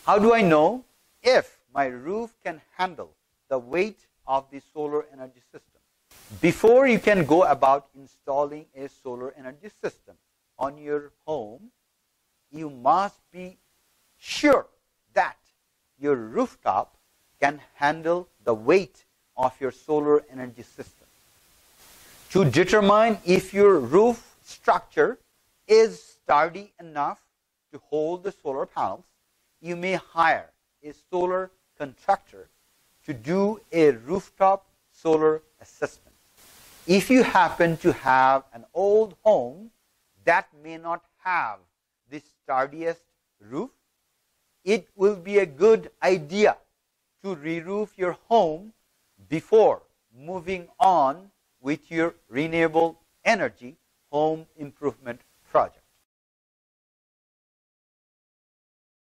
How do I know if my roof can handle the weight of the solar energy system? Before you can go about installing a solar energy system on your home, you must be sure that your rooftop can handle the weight of your solar energy system. To determine if your roof structure is sturdy enough to hold the solar panels, you may hire a solar contractor to do a rooftop solar assessment. If you happen to have an old home that may not have the sturdiest roof, it will be a good idea to re-roof your home before moving on with your renewable energy home improvement